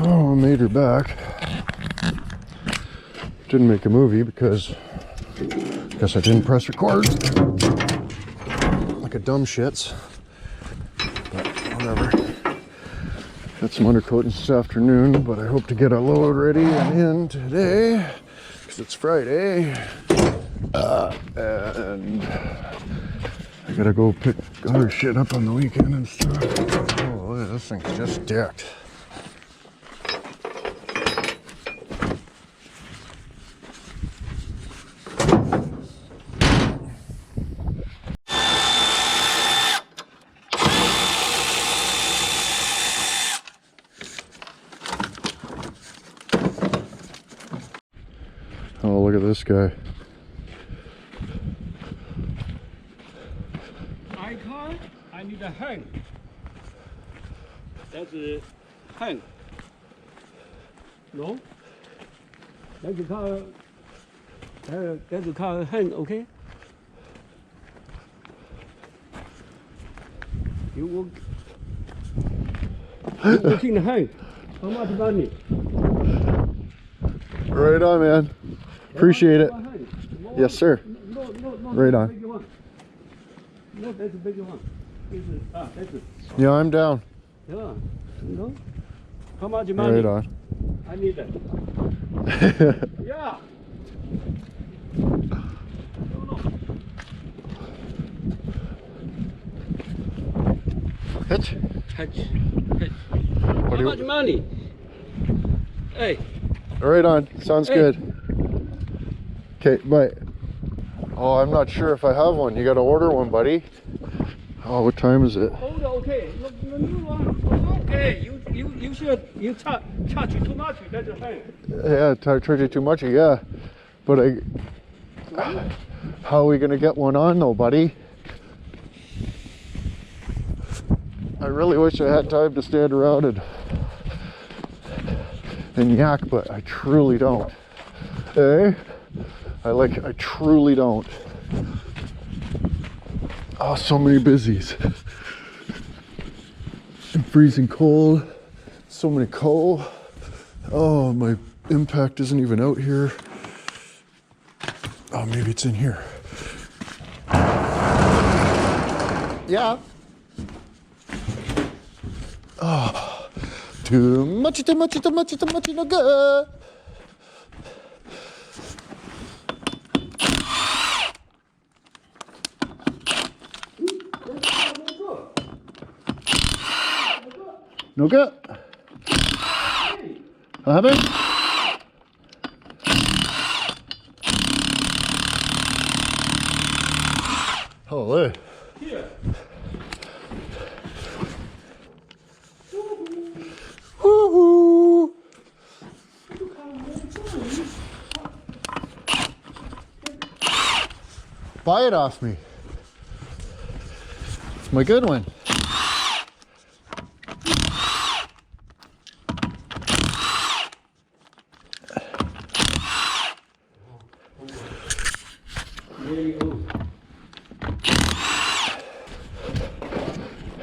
Oh, I made her back. Didn't make a movie because I guess I didn't press record. Like a dumb shits. But whatever. Got some undercoating this afternoon, but I hope to get a load ready and in today because it's Friday. And I gotta go pick other shit up on the weekend and stuff. Oh, look at this thing's just decked. Oh, look at this guy. I need a hand. That's a hand. No? That's a car. That's a car hand, okay? You work in the hand. How much money? Right on, man. Appreciate it. Yes, sir. No, right on. Big one. No, that's a big one. That's it. Yeah, I'm down. Yeah. No? How much money? Right on. I need that. Yeah. No. Hitch. How What do much you... money? Hey. Right on. Sounds good. Okay, bye. Oh, I'm not sure if I have one. You got to order one, buddy. Oh, what time is it? Oh, okay. Look, the new one. Okay. You should charge too much. That's a thing. Yeah, charge you too much. Yeah, but how are we gonna get one on though, buddy? I really wish I had time to stand around and yak, but I truly don't. Eh? I truly don't. Oh, so many busies. I'm freezing cold. So many coal. Oh, my impact isn't even out here. Oh, maybe it's in here. Yeah. Oh, too much, no good. No good. What happened? Holy. Here. Woohoo! Buy it off me. It's my good one.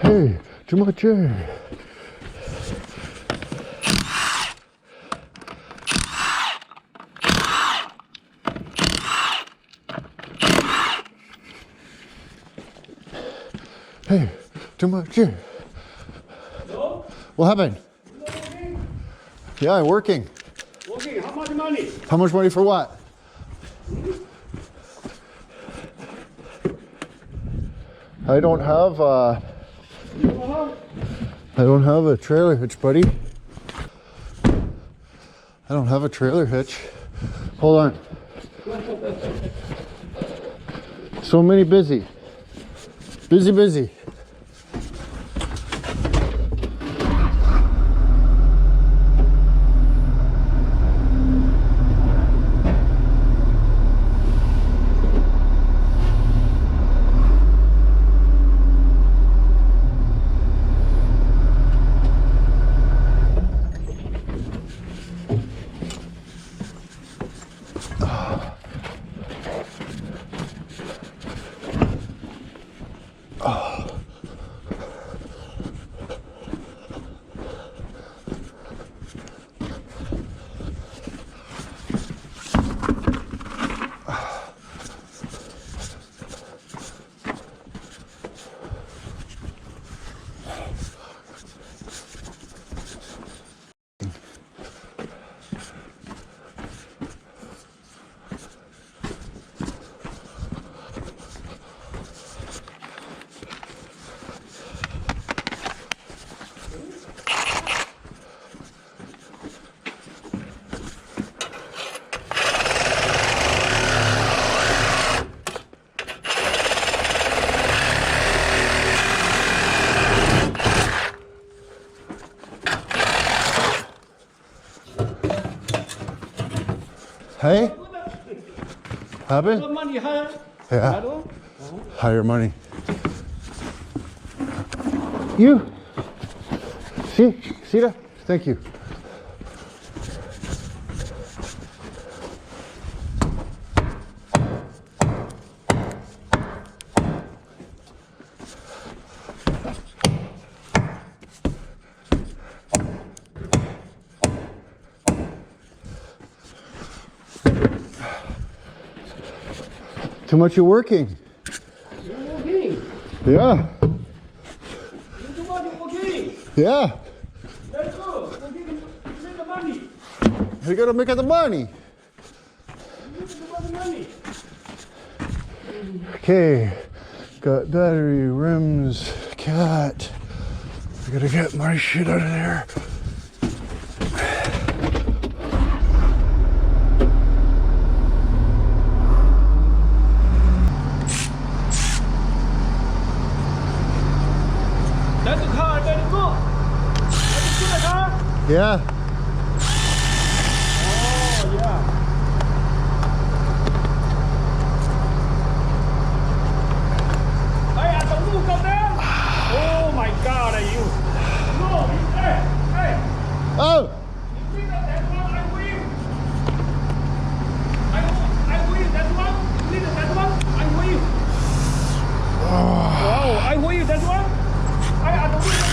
Hey, too much air. Hey, too much air. No? What happened? Working? Yeah, I'm working. Working. How much money? How much money for what? I don't have a trailer hitch, buddy. I don't have a trailer hitch. Hold on. So many busy. Busy. Oh. Hey? Haben? What money higher? Yeah. Higher money. You? See that? Thank you. Too much of working. You're working. Yeah. You're too much working. Yeah. Let's go. Working. Make the money. We gotta make the money. Make the money. Okay. Got battery, rims, cat. I gotta get my shit out of there. That's the car. Let's go. Let's go the car. Yeah. Oh yeah. Hey, don't look up there. Oh my God, you. No, hey. Oh! You think that one I win? I win that one. You think that one I win? Wow, I win that one. I don't win that.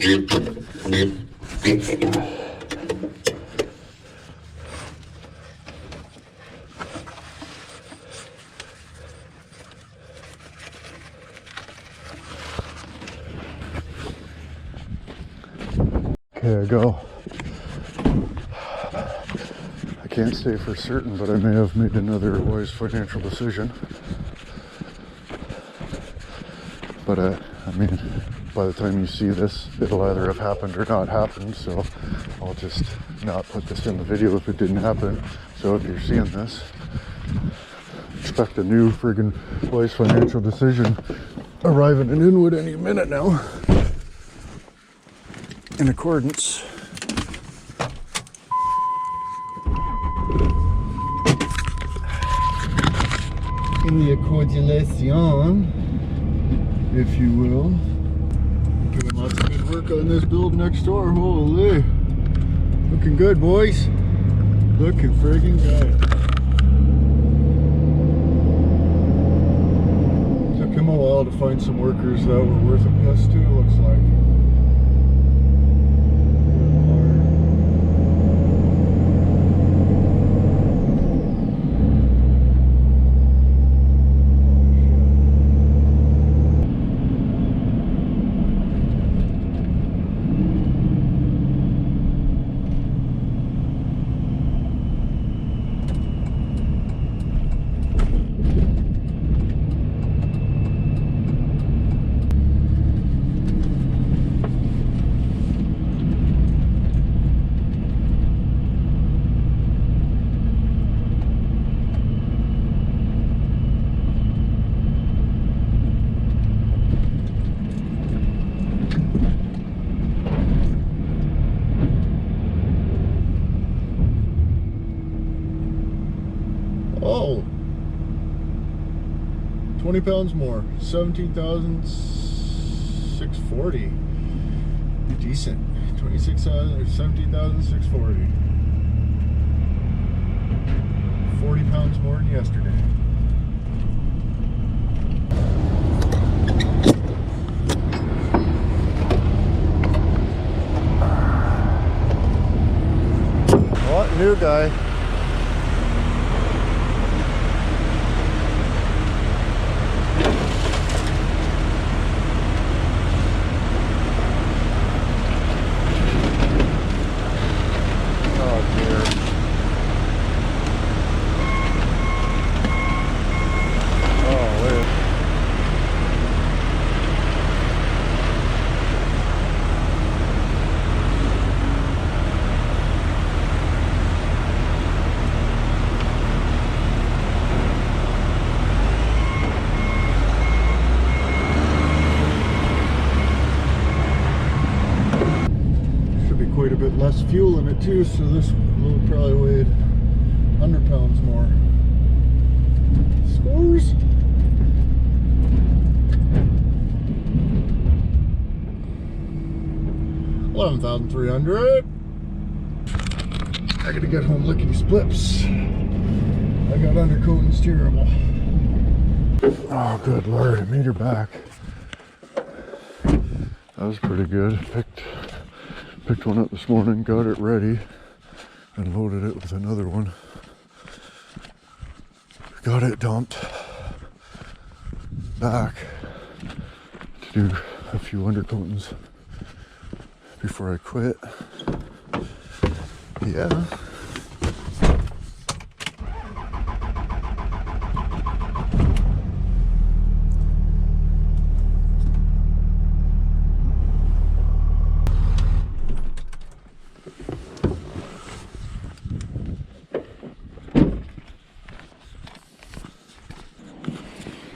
Okay, I go. I can't say for certain, but I may have made another wise financial decision. But I mean, by the time you see this, it'll either have happened or not happened, so I'll just not put this in the video if it didn't happen. So if you're seeing this, expect a new friggin' wise financial decision arriving in Inwood any minute now. In accordance in the accordulation, if you will. Doing lots of good work on this build next door. Holy, looking good, boys. Looking friggin' good. Took him a while to find some workers that were worth a piss too, looks like. Oh, 20 pounds more, 17,640. Decent. 26,000 or 17,640. 40 pounds more than yesterday. What new guy? Quite a bit less fuel in it too, so this load probably weighed 100 pounds more. Scores! $11,300. I gotta get home lickety splips. I got undercoating's terrible. Oh, good Lord, I made her back. That was pretty good. Picked one up this morning, got it ready, and loaded it with another one. Got it dumped back to do a few undercoatings before I quit. Yeah.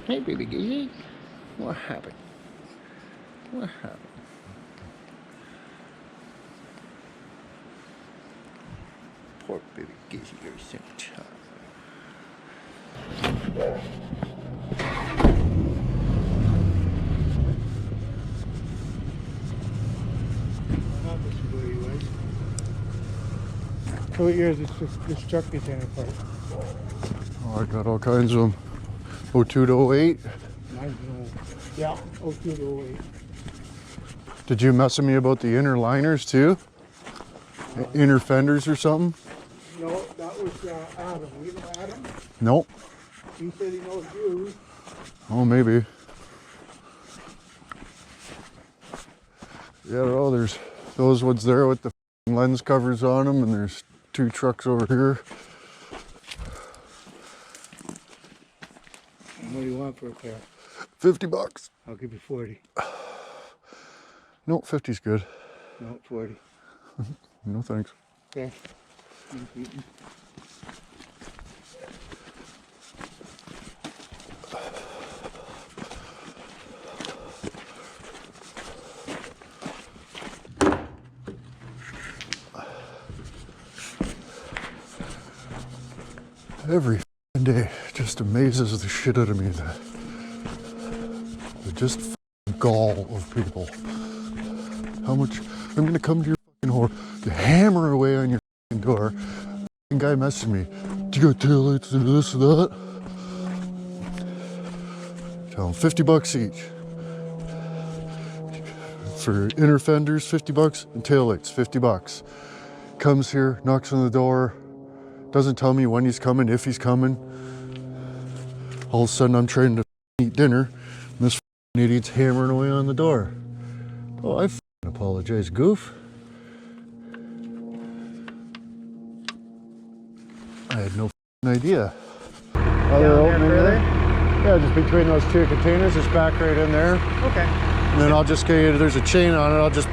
Hey, baby Gizzy. What happened? What happened? Poor baby Gizzy, you're so tired. So yours is just this truck is in apart. Oh, I got all kinds of them. 02 to 08. Mine's no, yeah, 02 to 08. Did you mess with me about the inner liners too? Inner fenders or something? No, that was Adam. You know Adam? Nope. He said he knows you. Oh, maybe. Yeah, oh, there's those ones there with the lens covers on them, and there's 2 trucks over here. What do you want for a pair? $50. I'll give you 40. No, 50's good. No, 40. No thanks. Okay. Every f***ing day just amazes the shit out of me. The just f***ing gall of people. How much I'm gonna come to your fucking whore, to hammer away on your fucking door. The guy messaged me, do you got taillights or this or that? Tell him $50 each. For inner fenders, $50, and taillights, $50. Comes here, knocks on the door, doesn't tell me when he's coming, if he's coming. All of a sudden I'm trying to eat dinner, and this idiot's hammering away on the door. Oh, I apologize, goof. I had no idea. Other opening there? Yeah, just between those 2 containers, it's back right in there. Okay. And then I'll just get you, there's a chain on it, I'll just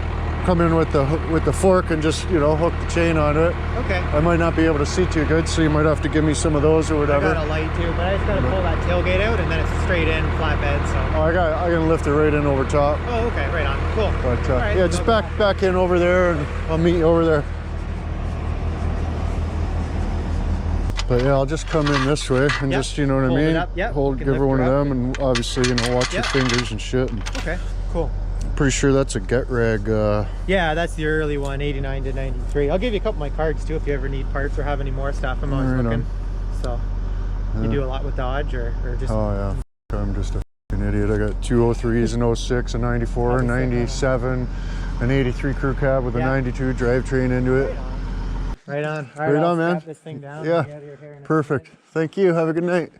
come in with the fork and just, you know, hook the chain on it. Okay. I might not be able to see too good, so you might have to give me some of those or whatever. I got a light too, but I just gotta pull that tailgate out and then it's straight in, flatbed, so. Oh, I can lift it right in over top. Oh, okay, right on, cool. But right, yeah, just back in over there, and I'll meet you over there. But yeah, I'll just come in this way and just, you know what I mean? Yep. Give her one of them, and obviously, you know, watch your fingers and shit. And okay, cool. pretty sure that's a Get Rag. Yeah, that's the early one, 89 to 93. I'll give you a couple of my cards too if you ever need parts or have any more stuff. I'm always looking. So, you do a lot with Dodge or just... Oh yeah, I'm just a fucking idiot. I got 2 03s, an 06, a 94, a 97, an 83 crew cab with a 92 drivetrain into it. Right on. Right on, man. This thing down yeah, perfect. Thank you. Have a good night.